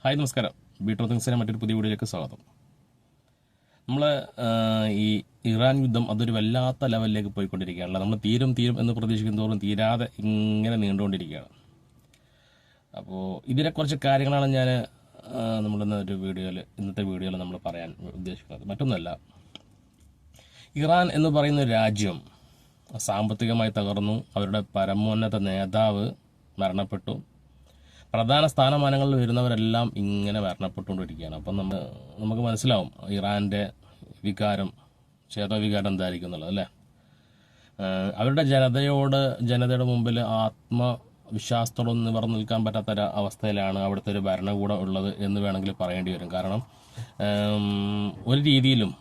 Hi നമസ്കാരം. ബീട്രോ തിങ്സിനെ മറ്റൊരു പുതിയ വീഡിയോയിലേക്ക് സ്വാഗതം. നമ്മൾ ഈ ഇറാൻ യുദ്ധം അതൊരു വല്ലാത്ത ലെവലിലേക്ക് പോയിക്കൊണ്ടിരിക്കുകയാണല്ലോ. നമ്മൾ തീരും എന്ന് പ്രതീക്ഷിക്കുന്നതോറും തീരാതെ ഇങ്ങനെ നീണ്ടുകൊണ്ടിരിക്കുകയാണ്. അപ്പോൾ ഇതിനെക്കുറിച്ച് കാര്യങ്ങളാണ് ഞാൻ ഇന്നത്തെ വീഡിയോയിൽ നമ്മൾ പറയാൻ ഉദ്ദേശിക്കുന്നത്. മറ്റൊന്നുമല്ല, ഇറാൻ എന്ന് പറയുന്ന രാജ്യം സാമ്പത്തികമായി തകർന്നു. അവരുടെ പരമോന്നത നേതാവ് മരണപ്പെട്ടു. പ്രധാന സ്ഥാനമാനങ്ങളിൽ വരുന്നവരെല്ലാം ഇങ്ങനെ മരണപ്പെട്ടുകൊണ്ടിരിക്കുകയാണ്. അപ്പം നമുക്ക് മനസ്സിലാവും ഇറാൻ്റെ ചേതോവികാരം എന്തായിരിക്കും എന്നുള്ളത്, അല്ലേ? അവരുടെ ജനതയുടെ മുമ്പിൽ ആത്മവിശ്വാസത്തോടൊന്നും നിവർന്നു നിൽക്കാൻ പറ്റാത്ത അവസ്ഥയിലാണ് അവിടുത്തെ ഒരു ഭരണകൂടം ഉള്ളത് എന്ന് വേണമെങ്കിൽ പറയേണ്ടി വരും. കാരണം ഒരു രീതിയിലും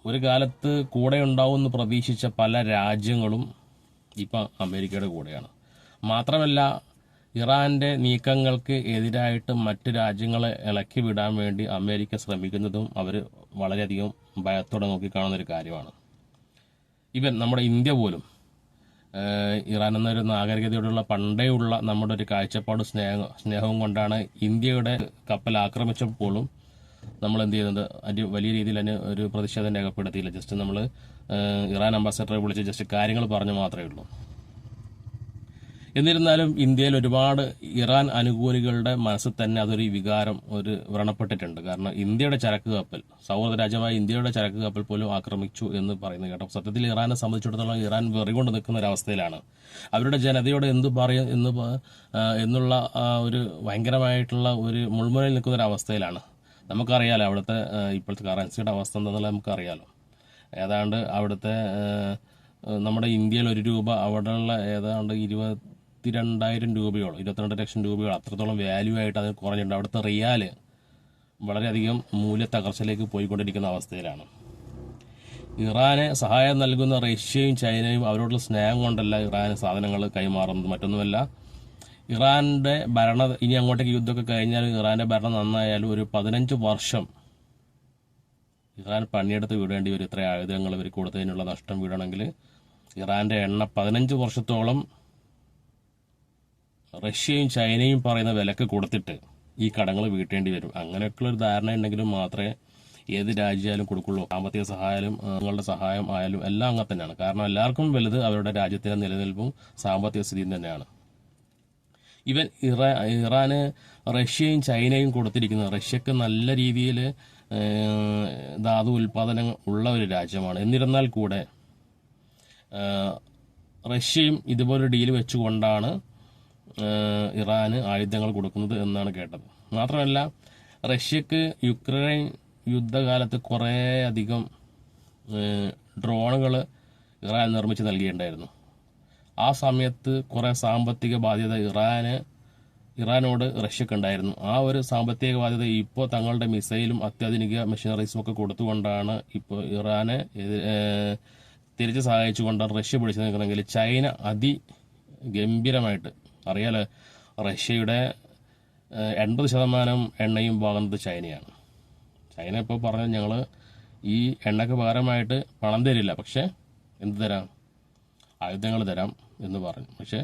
ഒരു കാലത്ത് കൂടെ ഉണ്ടാവുമെന്ന് പ്രതീക്ഷിച്ച പല രാജ്യങ്ങളും ഇപ്പം അമേരിക്കയുടെ കൂടെയാണ്. മാത്രമല്ല, ഇറാന്റെ നീക്കങ്ങൾക്ക് എതിരായിട്ട് മറ്റ് രാജ്യങ്ങളെ ഇളക്കി വിടാൻ വേണ്ടി അമേരിക്ക ശ്രമിക്കുന്നതും അവർ വളരെയധികം ഭയത്തോടെ നോക്കിക്കാണുന്നൊരു കാര്യമാണ്. ഈവൻ നമ്മുടെ ഇന്ത്യ പോലും ഇറാൻ എന്നൊരു നാഗരികതയോടുള്ള പണ്ടേയുള്ള നമ്മുടെ ഒരു കാഴ്ചപ്പാട് സ്നേഹവും കൊണ്ടാണ് ഇന്ത്യയുടെ കപ്പൽ ആക്രമിച്ചപ്പോഴും നമ്മൾ എന്ത് ചെയ്യുന്നത്, വലിയ രീതിയിൽ അതിന് ഒരു പ്രതിഷേധം രേഖപ്പെടുത്തിയില്ല. ജസ്റ്റ് നമ്മൾ ഇറാൻ അംബാസഡറെ വിളിച്ച് ജസ്റ്റ് കാര്യങ്ങൾ പറഞ്ഞു മാത്രമേ ഉള്ളൂ. എന്നിരുന്നാലും ഇന്ത്യയിൽ ഒരുപാട് ഇറാൻ അനുകൂലികളുടെ മനസ്സിൽ തന്നെ അതൊരു വികാരം വ്രണപ്പെട്ടിട്ടുണ്ട്. കാരണം ഇന്ത്യയുടെ ചരക്ക് കപ്പൽ, സൗഹൃദ രാജ്യമായ ഇന്ത്യയുടെ ചരക്ക് കപ്പൽ പോലും ആക്രമിച്ചു എന്ന് പറയുന്നത് കേട്ടോ. സത്യത്തിൽ ഇറാനെ സംബന്ധിച്ചിടത്തോളം ഇറാൻ വെറികൊണ്ട് നിൽക്കുന്ന ഒരവസ്ഥയിലാണ്. അവരുടെ ജനതയോട് എന്ത് പറയും എന്നുള്ള ഒരു ഭയങ്കരമായിട്ടുള്ള ഒരു മുൾമുനയിൽ നിൽക്കുന്ന ഒരു അവസ്ഥയിലാണ്. നമുക്കറിയാലോ അവിടുത്തെ ഇപ്പോഴത്തെ കറൻസിയുടെ അവസ്ഥ എന്താണെന്നുള്ളത് നമുക്കറിയാലോ. ഏതാണ്ട് അവിടുത്തെ നമ്മുടെ ഇന്ത്യയിൽ ₹1 അവിടെയുള്ള ഏതാണ്ട് 22,000 രൂപയോളം, 22 ലക്ഷം രൂപയോളം അത്രത്തോളം വാല്യൂ ആയിട്ട് അതിന് കുറഞ്ഞിട്ടുണ്ട്. അവിടുത്തെ റിയാൽ വളരെയധികം മൂല്യത്തകർച്ചയിലേക്ക് പോയിക്കൊണ്ടിരിക്കുന്ന അവസ്ഥയിലാണ്. ഇറാന് സഹായം നൽകുന്ന റഷ്യയും ചൈനയും അവരോടുള്ള സ്നേഹം കൊണ്ടല്ല ഇറാന് സാധനങ്ങൾ കൈമാറുന്നത്. മറ്റൊന്നുമല്ല, ഇറാന്റെ ഇനി അങ്ങോട്ടേക്ക് യുദ്ധമൊക്കെ കഴിഞ്ഞാലും ഇറാന്റെ ഭരണം നന്നായാലും ഒരു 15 വർഷം ഇറാൻ പണിയെടുത്ത് വിടേണ്ടി വരും. ഇത്ര ആയുധങ്ങൾ ഇവർ കൊടുത്തതിനുള്ള നഷ്ടം വീടണമെങ്കിൽ ഇറാന്റെ എണ്ണ 15 വർഷത്തോളം റഷ്യയും ചൈനയും പറയുന്ന വിലക്ക് കൊടുത്തിട്ട് ഈ കടങ്ങൾ വീട്ടേണ്ടി വരും. അങ്ങനെയൊക്കെയുള്ള ഒരു ധാരണ ഉണ്ടെങ്കിലും മാത്രമേ ഏത് രാജ്യമായാലും കൊടുക്കുള്ളൂ. സാമ്പത്തിക സഹായം, നിങ്ങളുടെ സഹായം ആയാലും എല്ലാം അങ്ങനെ തന്നെയാണ്. കാരണം എല്ലാവർക്കും വലുത് അവരുടെ രാജ്യത്തിന്റെ നിലനിൽപ്പും സാമ്പത്തിക സ്ഥിതിയും തന്നെയാണ്. ഇവൻ ഇറാന് റഷ്യയും ചൈനയും കൊടുത്തിരിക്കുന്നത്, റഷ്യക്ക് നല്ല രീതിയിൽ ധാതു ഉൽപാദനം ഉള്ള ഒരു രാജ്യമാണ്. എന്നിരുന്നാൽ കൂടെ റഷ്യയും ഇതുപോലൊരു ഡീൽ വെച്ചുകൊണ്ടാണ് ഇറാന് ആയുധങ്ങൾ കൊടുക്കുന്നത് എന്നാണ് കേട്ടത്. മാത്രമല്ല, റഷ്യക്ക് യുക്രൈൻ യുദ്ധകാലത്ത് കുറേ അധികം ഡ്രോണുകൾ ഇറാൻ നിർമ്മിച്ച് നൽകിയിട്ടുണ്ടായിരുന്നു. ആ സമയത്ത് കുറേ സാമ്പത്തിക ബാധ്യത ഇറാനോട് റഷ്യക്ക് ഉണ്ടായിരുന്നു. ആ ഒരു സാമ്പത്തിക ബാധ്യത ഇപ്പോൾ തങ്ങളുടെ മിസൈലും അത്യാധുനിക മെഷീനറീസും ഒക്കെ കൊടുത്തുകൊണ്ടാണ് ഇപ്പോൾ ഇറാനെ തിരിച്ച് സഹായിച്ചുകൊണ്ടാണ് റഷ്യ പിടിച്ചു നിൽക്കുന്നതെങ്കിൽ ചൈന അതിഗംഭീരമായിട്ട്, അറിയാലോ, റഷ്യയുടെ 80% എണ്ണയും വാങ്ങുന്നത് ചൈനയാണ്. ചൈന ഇപ്പോൾ പറഞ്ഞത് ഞങ്ങൾ ഈ എണ്ണയ്ക്ക് പകരമായിട്ട് പണം തരില്ല, പക്ഷെ എന്ത് തരാം, ആയുധങ്ങൾ തരാം എന്ന് പറഞ്ഞു. പക്ഷെ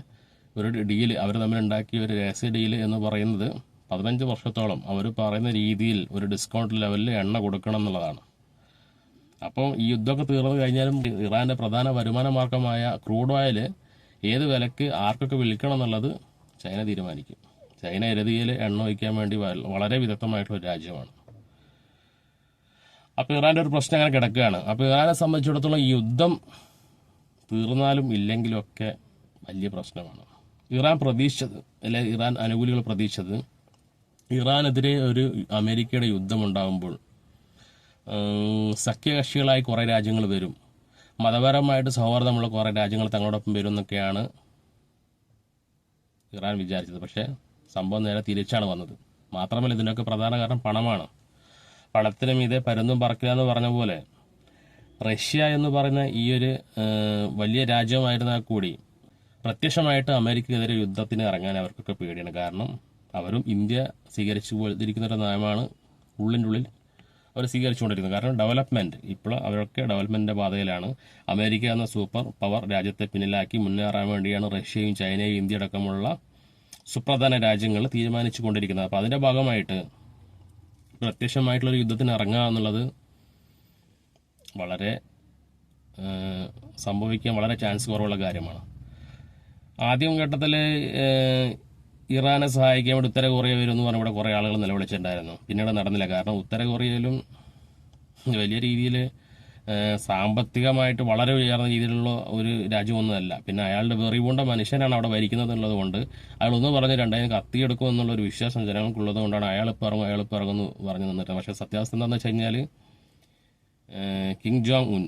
ഒരു ഡീല് അവർ തമ്മിലുണ്ടാക്കിയ ഒരു രഹസ്യ ഡീല് എന്ന് പറയുന്നത് 15 വർഷത്തോളം അവർ പറയുന്ന രീതിയിൽ ഒരു ഡിസ്കൗണ്ട് ലെവലിൽ എണ്ണ കൊടുക്കണം എന്നുള്ളതാണ്. അപ്പം ഈ യുദ്ധമൊക്കെ തീർന്നു കഴിഞ്ഞാലും ഇറാന്റെ പ്രധാന വരുമാന മാർഗമായ ക്രൂഡ് ഓയിൽ ഏത് വിലക്ക് ആർക്കൊക്കെ വിൽക്കണം എന്നുള്ളത് ചൈന തീരുമാനിക്കും. ചൈന ഇരതിയിൽ എണ്ണ വയ്ക്കാൻ വേണ്ടി വളരെ വിദഗ്ധമായിട്ടുള്ള ഒരു രാജ്യമാണ്. അപ്പോൾ ഇറാന്റെ ഒരു പ്രശ്നം അങ്ങനെ കിടക്കുകയാണ്. അപ്പോൾ ഇറാനെ സംബന്ധിച്ചിടത്തോളം ഈ യുദ്ധം തീർന്നാലും ഇല്ലെങ്കിലും ഒക്കെ വലിയ പ്രശ്നമാണ്. ഇറാൻ പ്രതീക്ഷിച്ചത്, അല്ലെ ഇറാൻ അനുകൂലികൾ പ്രതീക്ഷിച്ചത്, ഇറാനെതിരെ ഒരു അമേരിക്കയുടെ യുദ്ധമുണ്ടാകുമ്പോൾ സഖ്യകക്ഷികളായി കുറേ രാജ്യങ്ങൾ വരും, മതപരമായിട്ട് സൗഹാർദ്ദമുള്ള കുറേ രാജ്യങ്ങൾ തങ്ങളോടൊപ്പം വരും എന്നൊക്കെയാണ് ഇറാൻ വിചാരിച്ചത്. പക്ഷേ സംഭവം നേരെ തിരിച്ചാണ് വന്നത്. മാത്രമല്ല, ഇതിനൊക്കെ പ്രധാന കാരണം പണമാണ്. പണത്തിന് മീതെ പരുന്തും പറക്കില്ല എന്ന് പറഞ്ഞ പോലെ റഷ്യ എന്ന് പറയുന്ന ഈ ഒരു വലിയ രാജ്യമായിരുന്നാൽ കൂടി പ്രത്യക്ഷമായിട്ട് അമേരിക്കക്കെതിരെ യുദ്ധത്തിന് ഇറങ്ങാൻ അവർക്കൊക്കെ പേടിയാണ്. കാരണം അവരും ഇന്ത്യ സ്വീകരിച്ചു പോയിരിക്കുന്ന ഒരു നയമാണ് ഉള്ളിൻ്റെ ഉള്ളിൽ അവർ സ്വീകരിച്ചുകൊണ്ടിരിക്കുന്നത്. കാരണം ഡെവലപ്മെൻറ്റ്, ഇപ്പോൾ അവരൊക്കെ ഡെവലപ്മെൻറ്റിൻ്റെ പാതയിലാണ്. അമേരിക്ക എന്ന സൂപ്പർ പവർ രാജ്യത്തെ പിന്നിലാക്കി മുന്നേറാൻ വേണ്ടിയാണ് റഷ്യയും ചൈനയും ഇന്ത്യ അടക്കമുള്ള സുപ്രധാന രാജ്യങ്ങൾ തീരുമാനിച്ചു കൊണ്ടിരിക്കുന്നത്. അപ്പോൾ അതിൻ്റെ ഭാഗമായിട്ട് പ്രത്യക്ഷമായിട്ടുള്ളൊരു യുദ്ധത്തിന് ഇറങ്ങുക എന്നുള്ളത് വളരെ സംഭവിക്കാൻ വളരെ ചാൻസ് കുറവുള്ള കാര്യമാണ്. ആദ്യം ഘട്ടത്തിൽ ഇറാനെ സഹായിക്കാൻ വേണ്ടി ഉത്തര കൊറിയ വരുമെന്ന് പറഞ്ഞ് ഇവിടെ കുറേ ആളുകൾ നിലവിളിച്ചിട്ടുണ്ടായിരുന്നു. പിന്നീട് നടന്നില്ല. കാരണം ഉത്തര കൊറിയയിലും വലിയ രീതിയിൽ സാമ്പത്തികമായിട്ട് വളരെ ഉയർന്ന രീതിയിലുള്ള ഒരു രാജ്യമൊന്നുമല്ല. പിന്നെ അയാളുടെ വെറിവുണ്ട മനുഷ്യനാണ് അവിടെ ഭരിക്കുന്നത് എന്നുള്ളത് കൊണ്ട് അയാൾ ഒന്ന് പറഞ്ഞ് രണ്ടായിരം കത്തിയെടുക്കും എന്നുള്ളൊരു വിശ്വാസം ജനങ്ങൾക്കുള്ളത് കൊണ്ടാണ് അയാൾ ഇറങ്ങുമെന്ന് പറഞ്ഞു നിന്നിട്ട്. പക്ഷേ സത്യാവസ്ഥ എന്താണെന്ന് വെച്ച് കഴിഞ്ഞാൽ കിങ് ജോങ് ഉൻ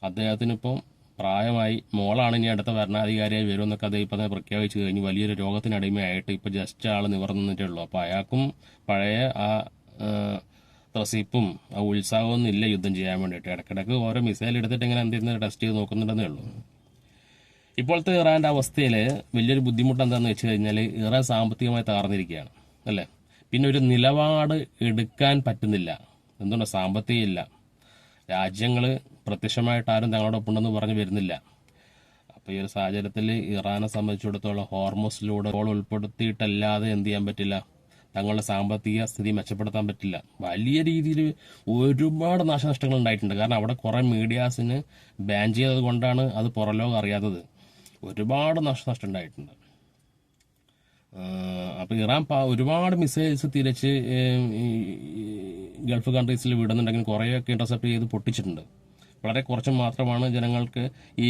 അദ്ദേഹത്തിനിപ്പം പ്രായമായി, മോളാണ് ഇനി അടുത്ത ഭരണാധികാരിയായി വരുമെന്നൊക്കെ അദ്ദേഹം ഇപ്പം തന്നെ പ്രഖ്യാപിച്ചു കഴിഞ്ഞു. വലിയൊരു രോഗത്തിനടിമയായിട്ട് ഇപ്പോൾ ജസ്റ്റ് ആൾ നിവർന്നു നിന്നിട്ടേ ഉള്ളൂ. അപ്പോൾ അയാൾക്കും പഴയ ആ ത്രസിപ്പും ആ ഉത്സാഹമൊന്നും ഇല്ല യുദ്ധം ചെയ്യാൻ വേണ്ടിയിട്ട്. ഇടയ്ക്കിടയ്ക്ക് ഓരോ മിസൈൽ എടുത്തിട്ട് ഇങ്ങനെ എന്തെങ്കിലും ടെസ്റ്റ് ചെയ്ത് നോക്കുന്നുണ്ടെന്നേ ഉള്ളൂ. ഇപ്പോഴത്തെ ഇറാൻ്റെ അവസ്ഥയിൽ വലിയൊരു ബുദ്ധിമുട്ട് എന്താണെന്ന് വെച്ച് കഴിഞ്ഞാൽ ഇറാൻ സാമ്പത്തികമായി തകർന്നിരിക്കുകയാണ് അല്ലേ. പിന്നെ ഒരു നിലപാട് എടുക്കാൻ പറ്റുന്നില്ല. എന്തുകൊണ്ട്? സാമ്പത്തികം ഇല്ല. രാജ്യങ്ങൾ പ്രത്യക്ഷമായിട്ട് ആരും തങ്ങളോടൊപ്പം ഉണ്ടെന്ന് പറഞ്ഞു വരുന്നില്ല. അപ്പോൾ ഈ ഒരു സാഹചര്യത്തിൽ ഇറാനെ സംബന്ധിച്ചിടത്തോളം ഹോർമോസിലൂടെ ഉൾപ്പെടുത്തിയിട്ടല്ലാതെ എന്ത് ചെയ്യാൻ പറ്റില്ല, തങ്ങളുടെ സാമ്പത്തിക സ്ഥിതി മെച്ചപ്പെടുത്താൻ പറ്റില്ല. വലിയ രീതിയിൽ ഒരുപാട് നാശനഷ്ടങ്ങൾ ഉണ്ടായിട്ടുണ്ട്. കാരണം അവിടെ കുറേ മീഡിയാസിന് ബാൻ ചെയ്തത് കൊണ്ടാണ് അത് പുറംലോകം അറിയാത്തത്. ഒരുപാട് നാശനഷ്ടം ഉണ്ടായിട്ടുണ്ട്. അപ്പോൾ ഇറാൻ ഒരുപാട് മിസൈൽസ് തിരിച്ച് ഗൾഫ് കൺട്രീസിൽ വിടുന്നുണ്ടെങ്കിൽ കുറേയൊക്കെ ഇന്റർസെപ്റ്റ് ചെയ്ത് പൊട്ടിച്ചിട്ടുണ്ട്. വളരെ കുറച്ച് മാത്രമാണ് ജനങ്ങൾക്ക് ഈ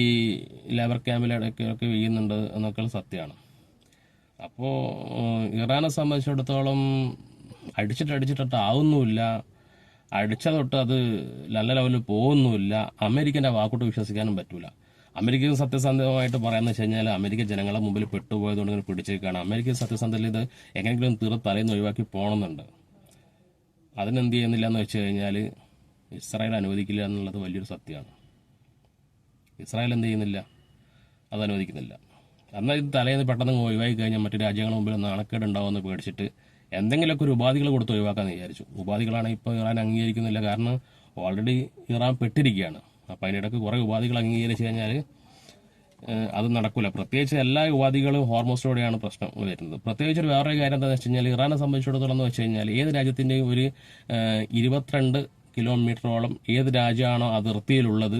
ലേബർ ക്യാമ്പിലൊക്കെ വീഴുന്നുണ്ട് എന്നൊക്കെ സത്യമാണ്. അപ്പോൾ ഇറാനെ സംബന്ധിച്ചിടത്തോളം അടിച്ചിട്ട് ആവുന്നുമില്ല. അടിച്ച തൊട്ട് അത് നല്ല ലെവലിൽ പോകുന്നുമില്ല. അമേരിക്കൻ്റെ വാക്കോട്ട് വിശ്വസിക്കാനും പറ്റൂല. അമേരിക്കൻ സത്യസന്ധമായിട്ട് പറയാമെന്ന് വെച്ച് കഴിഞ്ഞാൽ അമേരിക്ക ജനങ്ങളെ മുമ്പിൽ പെട്ടുപോയതുകൊണ്ട് ഇങ്ങനെ പിടിച്ചേക്കാണ്. അമേരിക്കൻ സത്യസന്ധയിൽ ഇത് എങ്ങനെയെങ്കിലും തലേന്ന് ഒഴിവാക്കി പോകണമെന്നുണ്ട്. അതിനെന്ത് ചെയ്യുന്നില്ല എന്ന് വെച്ച് കഴിഞ്ഞാൽ ഇസ്രായേൽ അനുവദിക്കില്ല എന്നുള്ളത് വലിയൊരു സത്യമാണ്. ഇസ്രായേൽ എന്ത് ചെയ്യുന്നില്ല, അത് അനുവദിക്കുന്നില്ല. എന്നാൽ ഇത് തലേന്ന് പെട്ടെന്ന് ഒഴിവാക്കി കഴിഞ്ഞാൽ മറ്റു രാജ്യങ്ങളുടെ മുമ്പിൽ നാണക്കേട് ഉണ്ടാവുമെന്ന് പേടിച്ചിട്ട് എന്തെങ്കിലുമൊക്കെ ഒരു ഉപാധികൾ കൊടുത്ത് ഒഴിവാക്കാമെന്ന് വിചാരിച്ചു. ഉപാധികളാണ് ഇപ്പോൾ ഇറാൻ അംഗീകരിക്കുന്നില്ല. കാരണം ഓൾറെഡി ഇറാൻ പെട്ടിരിക്കുകയാണ്. അപ്പോൾ അതിനിടയ്ക്ക് കുറേ ഉപാധികൾ അംഗീകരിച്ച് കഴിഞ്ഞാൽ അത് നടക്കില്ല. പ്രത്യേകിച്ച് എല്ലാ ഉപാധികളും ഹോർമോസിലൂടെയാണ് പ്രശ്നം വരുന്നത്. പ്രത്യേകിച്ച് ഒരു വേറൊരു കാര്യം എന്താണെന്ന് വെച്ച് കഴിഞ്ഞാൽ ഇറാനെ സംബന്ധിച്ചിടത്തോളം എന്ന് വെച്ച് കഴിഞ്ഞാൽ ഏത് രാജ്യത്തിൻ്റെയും ഒരു 22 കിലോമീറ്ററോളം ഏത് രാജ്യമാണോ അതിർത്തിയിലുള്ളത്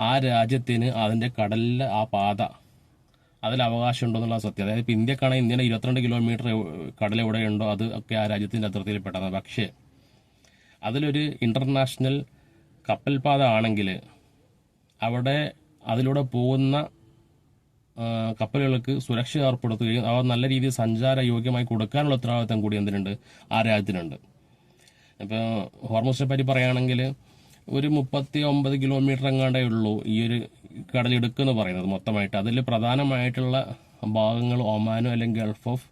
ആ രാജ്യത്തിന് അതിൻ്റെ കടലിലെ ആ പാത അതിൽ അവകാശം ഉണ്ടോ എന്നുള്ള സത്യം. അതായത് ഇപ്പോൾ ഇന്ത്യക്കാണെങ്കിൽ ഇന്ത്യയുടെ 22 കിലോമീറ്റർ കടൽ എവിടെയുണ്ടോ അത് ഒക്കെ ആ രാജ്യത്തിൻ്റെ അതിർത്തിയിൽ പെട്ടതാണ്. പക്ഷേ അതിലൊരു ഇൻ്റർനാഷണൽ കപ്പൽപാത ആണെങ്കിൽ അവിടെ അതിലൂടെ പോകുന്ന കപ്പലുകൾക്ക് സുരക്ഷ ഏർപ്പെടുത്തുകയും അവ നല്ല രീതിയിൽ സഞ്ചാര യോഗ്യമായി കൊടുക്കാനുള്ള ഉത്തരവാദിത്തം കൂടി എന്തിനുണ്ട്, ആ രാജ്യത്തിനുണ്ട്. ഇപ്പോൾ ഹോർമോസിനെ പറ്റി പറയുകയാണെങ്കിൽ ഒരു 39 കിലോമീറ്റർ എങ്ങാണ്ടേ ഉള്ളൂ ഈ ഒരു കടലിടുക്കെന്ന് പറയുന്നത് മൊത്തമായിട്ട്. അതിൽ പ്രധാനമായിട്ടുള്ള ഭാഗങ്ങൾ ഒമാനും അല്ലെങ്കിൽ ഗൾഫ് ഓഫ്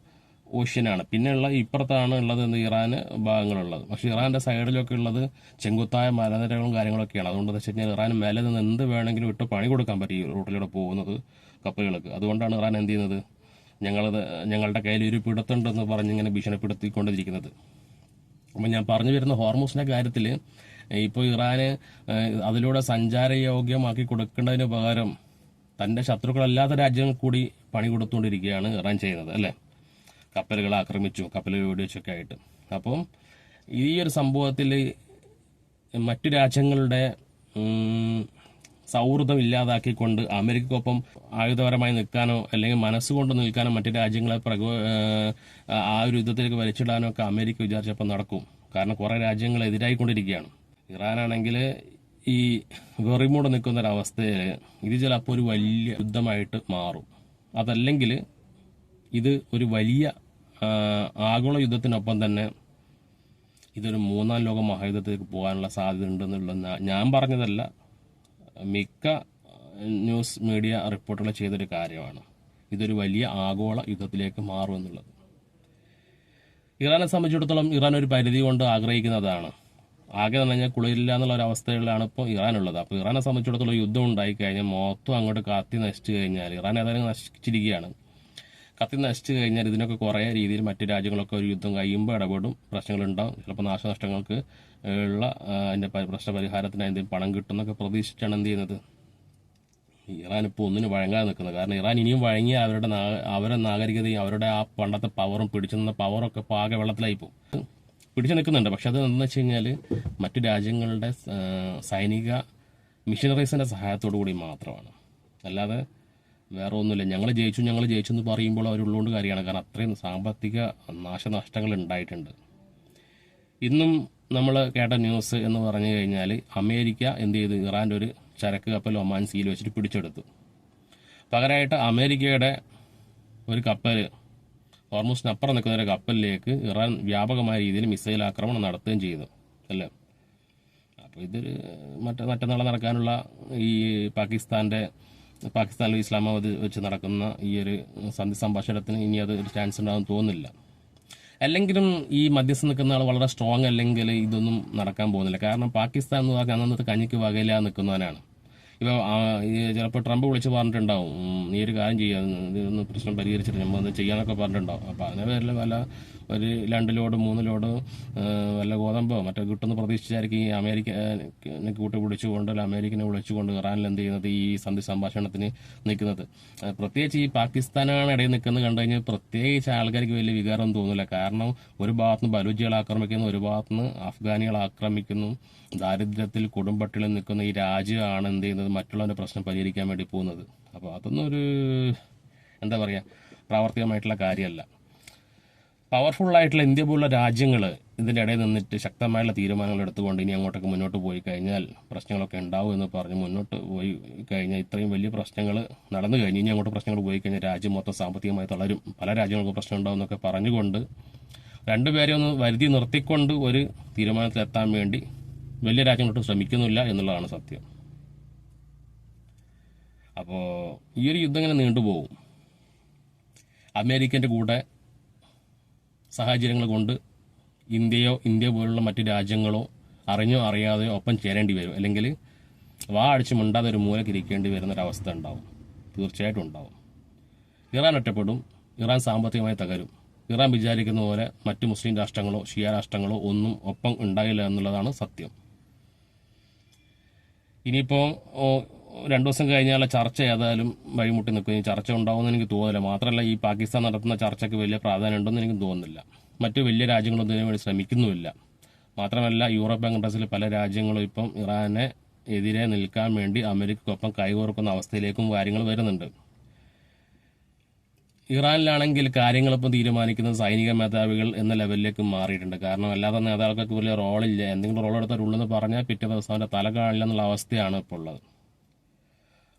ഓഷ്യനാണ്. പിന്നെയുള്ള ഇപ്പുറത്താണ് ഉള്ളത് ഇറാന് ഭാഗങ്ങളുള്ളത്. പക്ഷേ ഇറാൻ്റെ സൈഡിലൊക്കെ ഉള്ളത് ചെങ്കുത്തായ മലനിരകളും കാര്യങ്ങളൊക്കെയാണ്. അതുകൊണ്ട് വെച്ച് കഴിഞ്ഞാൽ ഇറാൻ മേലെ നിന്ന് എന്ത് വേണമെങ്കിലും ഇട്ട് പണി കൊടുക്കാൻ പറ്റും ഈ റൂട്ടിലൂടെ പോകുന്നത് കപ്പലുകൾക്ക്. അതുകൊണ്ടാണ് ഇറാൻ എന്ത് ചെയ്യുന്നത്, ഞങ്ങളുടെ കയ്യിൽ ഒരു പിടുത്തുണ്ടെന്ന് പറഞ്ഞിങ്ങനെ ഭീഷണിപ്പെടുത്തിക്കൊണ്ടിരിക്കുന്നത്. അപ്പം ഞാൻ പറഞ്ഞു വരുന്ന ഹോർമൂസിൻ്റെ കാര്യത്തിൽ ഇപ്പോൾ ഇറാന് അതിലൂടെ സഞ്ചാരയോഗ്യമാക്കി കൊടുക്കേണ്ടതിന് പകരം തൻ്റെ ശത്രുക്കളല്ലാത്ത രാജ്യങ്ങൾ കൂടി പണി കൊടുത്തുകൊണ്ടിരിക്കുകയാണ് ഇറാൻ ചെയ്യുന്നത് അല്ലേ. കപ്പലുകൾ ആക്രമിച്ചു, കപ്പലുകൾ വെടിവെച്ചൊക്കെ ആയിട്ട്. അപ്പം ഈ ഒരു സംഭവത്തിൽ മറ്റു രാജ്യങ്ങളുടെ സൗഹൃദം ഇല്ലാതാക്കിക്കൊണ്ട് അമേരിക്കക്കൊപ്പം ആയുധപരമായി നിൽക്കാനോ അല്ലെങ്കിൽ മനസ്സുകൊണ്ട് നിൽക്കാനോ മറ്റു രാജ്യങ്ങളെ ആ ഒരു യുദ്ധത്തിലേക്ക് വലിച്ചിടാനോ ഒക്കെ അമേരിക്ക വിചാരിച്ചപ്പോൾ നടക്കും. കാരണം കുറേ രാജ്യങ്ങൾ എതിരായിക്കൊണ്ടിരിക്കുകയാണ്. ഇറാനാണെങ്കിൽ ഈ വെറിമൂടെ നിൽക്കുന്നൊരവസ്ഥയിൽ ഇത് ചിലപ്പോൾ ഒരു വലിയ യുദ്ധമായിട്ട് മാറും. അതല്ലെങ്കിൽ ഇത് ഒരു വലിയ ആഗോള യുദ്ധത്തിനൊപ്പം തന്നെ ഇതൊരു 3ാം ലോക മഹായുദ്ധത്തിലേക്ക് പോകാനുള്ള സാധ്യത ഉണ്ടെന്നുള്ള ഞാൻ പറഞ്ഞതല്ല, മിക്ക ന്യൂസ് മീഡിയ റിപ്പോർട്ടുകൾ ചെയ്തൊരു കാര്യമാണ്. ഇതൊരു വലിയ ആഗോള യുദ്ധത്തിലേക്ക് മാറുമെന്നുള്ളത്. ഇറാനെ സംബന്ധിച്ചിടത്തോളം ഇറാൻ ഒരു പരിധി കൊണ്ട് ആഗ്രഹിക്കുന്നതാണ്. ആകെ എന്ന് പറഞ്ഞാൽ കുളിരില്ല എന്നുള്ള ഒരു അവസ്ഥയിലാണ് ഇപ്പോൾ ഇറാനുള്ളത്. അപ്പോൾ ഇറാനെ സംബന്ധിച്ചിടത്തോളം യുദ്ധം ഉണ്ടായിക്കഴിഞ്ഞാൽ മൊത്തം അങ്ങോട്ട് കത്തി നശിച്ചു കഴിഞ്ഞാൽ ഇറാൻ ഏതായാലും നശിച്ചിരിക്കുകയാണ്. കത്തി നശിച്ചു കഴിഞ്ഞാൽ ഇതിനൊക്കെ കുറേ രീതിയിൽ മറ്റു രാജ്യങ്ങളൊക്കെ ഒരു യുദ്ധം കഴിയുമ്പോൾ ഇടപെടും, പ്രശ്നങ്ങളുണ്ടാവും. ചിലപ്പോൾ നാശനഷ്ടങ്ങൾക്ക് ഉള്ള അതിൻ്റെ പ്രശ്നപരിഹാരത്തിന് എന്തെങ്കിലും പണം കിട്ടുമെന്നൊക്കെ പ്രതീക്ഷിച്ചാണ് എന്ത് ചെയ്യുന്നത് ഇറാൻ ഇപ്പോൾ ഒന്നിനും വഴങ്ങാതെ നിൽക്കുന്നത്. കാരണം ഇറാൻ ഇനിയും വഴങ്ങിയ അവരുടെ നാഗരികതയും അവരുടെ ആ പണ്ടത്തെ പവറും പിടിച്ചു നിന്ന പവറൊക്കെ ഇപ്പോൾ ആകെ വെള്ളത്തിലായി പോകും. പിടിച്ചു നിൽക്കുന്നുണ്ട്. പക്ഷെ അത് എന്താണെന്ന് വെച്ച് കഴിഞ്ഞാൽ മറ്റു രാജ്യങ്ങളുടെ സൈനിക മിഷനറീസിൻ്റെ സഹായത്തോടു കൂടി മാത്രമാണ്. അല്ലാതെ വേറെ ഒന്നുമില്ല. ഞങ്ങൾ ജയിച്ചു എന്ന് പറയുമ്പോൾ അവരുള്ളതുകൊണ്ട് കാര്യമാണ്. കാരണം അത്രയും സാമ്പത്തിക നാശനഷ്ടങ്ങൾ ഉണ്ടായിട്ടുണ്ട്. ഇന്നും നമ്മൾ കേട്ട ന്യൂസ് എന്ന് പറഞ്ഞു കഴിഞ്ഞാൽ അമേരിക്ക എന്ത് ചെയ്തു, ഇറാൻ്റെ ഒരു ചരക്ക് കപ്പൽ ഒമാൻ സീൽ വെച്ചിട്ട് പിടിച്ചെടുത്തു. പകരമായിട്ട് അമേരിക്കയുടെ ഒരു കപ്പൽ ഹോർമൂസിനപ്പുറം നിൽക്കുന്ന ഒരു കപ്പലിലേക്ക് ഇറാൻ വ്യാപകമായ രീതിയിൽ മിസൈൽ ആക്രമണം നടത്തുകയും ചെയ്തു അല്ലേ. അപ്പോൾ ഇതൊരു മറ്റന്നാൾ നടക്കാനുള്ള ഈ പാകിസ്ഥാനിൽ ഇസ്ലാമാബാദ് വെച്ച് നടക്കുന്ന ഈ ഒരു സന്ധി സംഭാഷണത്തിന് ഇനി അത് ഒരു ചാൻസ് ഉണ്ടാകുമെന്ന് തോന്നുന്നില്ല. അല്ലെങ്കിലും ഈ മധ്യസ്ഥ നിൽക്കുന്ന ആൾ വളരെ സ്ട്രോങ് അല്ലെങ്കിൽ ഇതൊന്നും നടക്കാൻ പോകുന്നില്ല. കാരണം പാകിസ്ഥാൻ എന്ന് പറഞ്ഞാൽ അന്നത്തെ കഞ്ഞിക്ക് വകയില്ലാതെ നിൽക്കുന്നവനാണ്. ഇപ്പോൾ ചിലപ്പോൾ ട്രംപ് വിളിച്ച് പറഞ്ഞിട്ടുണ്ടാവും, നീ ഒരു കാര്യം ചെയ്യാം, ഇതൊന്ന് പ്രശ്നം പരിഹരിച്ചിട്ട് നമ്മൾ അത് ചെയ്യാനൊക്കെ പറഞ്ഞിട്ടുണ്ടാവും. അപ്പോൾ അതിനെ പേരിൽ ഒരു 2 ലോഡ് 3 ലോഡ് വല്ല ഗോതമ്പോ മറ്റോ കിട്ടുമെന്ന് പ്രതീക്ഷിച്ചായിരിക്കും ഈ അമേരിക്കനെ കൂട്ടുപിടിച്ചുകൊണ്ട് അമേരിക്കനെ വിളിച്ചുകൊണ്ട് ഇറാനിൽ എന്ത് ചെയ്യുന്നത്, ഈ സന്ധി സംഭാഷണത്തിന് നിൽക്കുന്നത്. പ്രത്യേകിച്ച് ഈ പാകിസ്ഥാനാണ് ഇടയിൽ നിൽക്കുന്നത് കണ്ടു കഴിഞ്ഞാൽ പ്രത്യേകിച്ച് ആൾക്കാർക്ക് വലിയ വികാരം തോന്നില്ല. കാരണം ഒരു ഭാഗത്തുനിന്ന് ബലൂജികളെ ആക്രമിക്കുന്നു, ഒരു ഭാഗത്തുനിന്ന് അഫ്ഗാനികളെ ആക്രമിക്കുന്നു. ദാരിദ്ര്യത്തിൽ കൊടുമ്പട്ടിളിൽ നിൽക്കുന്ന ഈ രാജ്യമാണ് എന്ത് ചെയ്യുന്നത്, മറ്റുള്ളവരുടെ പ്രശ്നം പരിഹരിക്കാൻ വേണ്ടി പോകുന്നത്. അപ്പോൾ അതൊന്നും ഒരു എന്താ പറയുക, പ്രാവർത്തികമായിട്ടുള്ള കാര്യമല്ല. പവർഫുള്ളായിട്ടുള്ള ഇന്ത്യ പോലുള്ള രാജ്യങ്ങൾ ഇതിൻ്റെ ഇടയിൽ നിന്നിട്ട് ശക്തമായുള്ള തീരുമാനങ്ങൾ എടുത്തുകൊണ്ട് ഇനി അങ്ങോട്ടൊക്കെ മുന്നോട്ട് പോയി കഴിഞ്ഞാൽ പ്രശ്നങ്ങളൊക്കെ ഉണ്ടാവും എന്ന് പറഞ്ഞ് മുന്നോട്ട് പോയി കഴിഞ്ഞാൽ ഇത്രയും വലിയ പ്രശ്നങ്ങൾ നടന്നു കഴിഞ്ഞ് ഇനി അങ്ങോട്ട് പ്രശ്നങ്ങൾ പോയി കഴിഞ്ഞാൽ രാജ്യം മൊത്തം സാമ്പത്തികമായി തളരും, പല രാജ്യങ്ങൾക്കും പ്രശ്നം ഉണ്ടാവും എന്നൊക്കെ പറഞ്ഞുകൊണ്ട് രണ്ടുപേരെ ഒന്ന് വരുതി നിർത്തിക്കൊണ്ട് ഒരു തീരുമാനത്തിലെത്താൻ വേണ്ടി വലിയ രാജ്യങ്ങളോട്ട് ശ്രമിക്കുന്നില്ല എന്നുള്ളതാണ് സത്യം. അപ്പോൾ ഈ ഒരു യുദ്ധം ഇങ്ങനെ നീണ്ടുപോകും. അമേരിക്കൻ്റെ കൂടെ സാഹചര്യങ്ങൾ കൊണ്ട് ഇന്ത്യ പോലുള്ള മറ്റു രാജ്യങ്ങളോ അറിഞ്ഞോ അറിയാതെയോ ഒപ്പം ചേരേണ്ടി വരും. അല്ലെങ്കിൽ അടിച്ച് മിണ്ടാതെ ഒരു മൂലക്കിരിക്കേണ്ടി വരുന്നൊരവസ്ഥ ഉണ്ടാവും, തീർച്ചയായിട്ടും ഉണ്ടാവും. ഇറാൻ ഒറ്റപ്പെടും, ഇറാൻ സാമ്പത്തികമായി തകരും. ഇറാൻ വിചാരിക്കുന്ന പോലെ മറ്റ് മുസ്ലിം രാഷ്ട്രങ്ങളോ ഷിയ രാഷ്ട്രങ്ങളോ ഒന്നും ഒപ്പം ഉണ്ടാകില്ല എന്നുള്ളതാണ് സത്യം. ഇനിയിപ്പോൾ 2 ദിവസം കഴിഞ്ഞാൽ ചർച്ച ഏതായാലും വഴിമുട്ടി നിൽക്കും. ചർച്ച ഉണ്ടാവുമെന്ന് എനിക്ക് തോന്നുന്നില്ല. മാത്രമല്ല ഈ പാകിസ്ഥാൻ നടത്തുന്ന ചർച്ചയ്ക്ക് വലിയ പ്രാധാന്യം ഉണ്ടെന്ന് എനിക്ക് തോന്നുന്നില്ല. മറ്റു വലിയ രാജ്യങ്ങളൊന്നും ഇതിനു വേണ്ടി ശ്രമിക്കുന്നുമില്ല. മാത്രമല്ല യൂറോപ്യൻ കൺട്രീസിൽ പല രാജ്യങ്ങളും ഇപ്പം ഇറാനെ എതിരെ നിൽക്കാൻ വേണ്ടി അമേരിക്കയ്ക്കൊപ്പം കൈകോർക്കുന്ന അവസ്ഥയിലേക്കും കാര്യങ്ങൾ വരുന്നുണ്ട്. ഇറാനിലാണെങ്കിൽ കാര്യങ്ങളിപ്പം തീരുമാനിക്കുന്നത് സൈനിക മേധാവികൾ എന്ന ലെവലിലേക്ക് മാറിയിട്ടുണ്ട്. കാരണം അല്ലാതെ നേതാക്കൾക്ക് വലിയ റോളില്ല. എന്തെങ്കിലും റോൾ എടുത്താലുള്ളെന്ന് പറഞ്ഞാൽ പിറ്റേ ദിവസം അവൻ്റെ തല കാണില്ല എന്നുള്ള അവസ്ഥയാണ് ഇപ്പോൾ ഉള്ളത്.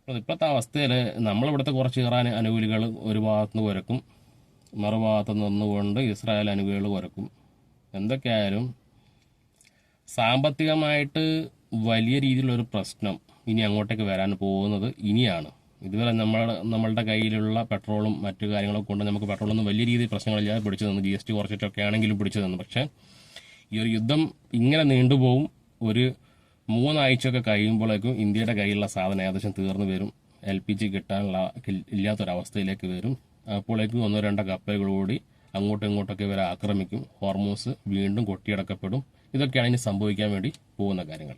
ഇപ്പോഴത്തെ അവസ്ഥയിൽ നമ്മളിവിടുത്തെ കുറച്ച് ഇറാൻ അനുകൂലികൾ ഒരു ഭാഗത്തുനിന്ന് കുരക്കും, മറുഭാഗത്ത് നിന്നുകൊണ്ട് ഇസ്രായേൽ അനുകൂലികൾ കുരക്കും. എന്തൊക്കെയായാലും സാമ്പത്തികമായിട്ട് വലിയ രീതിയിലുള്ളൊരു പ്രശ്നം ഇനി അങ്ങോട്ടേക്ക് വരാൻ പോകുന്നത് ഇനിയാണ്. ഇതുവരെ നമ്മളുടെ കയ്യിലുള്ള പെട്രോളും മറ്റു കാര്യങ്ങളൊക്കെ കൊണ്ട് നമുക്ക് പെട്രോളൊന്നും വലിയ രീതിയിൽ പ്രശ്നങ്ങളില്ലാതെ പിടിച്ചു തന്നു, GST കുറച്ചിട്ടൊക്കെ ആണെങ്കിലും പിടിച്ചു തന്നു. പക്ഷേ ഈ ഒരു യുദ്ധം ഇങ്ങനെ നീണ്ടുപോകും. ഒരു 3 ആഴ്ചയൊക്കെ കഴിയുമ്പോഴേക്കും ഇന്ത്യയുടെ കയ്യിലുള്ള സാധനം ഏകദേശം തീർന്നു വരും. LPG ഇല്ലാത്തൊരവസ്ഥയിലേക്ക് വരും. അപ്പോഴേക്കും 1-2 കപ്പലുകൾ കൂടി അങ്ങോട്ടും ഇങ്ങോട്ടൊക്കെ ഇവരെ ആക്രമിക്കും. ഹോർമൂസ് വീണ്ടും കൊട്ടിയടക്കപ്പെടും. ഇതൊക്കെയാണ് ഇനി സംഭവിക്കാൻ വേണ്ടി പോകുന്ന കാര്യങ്ങൾ.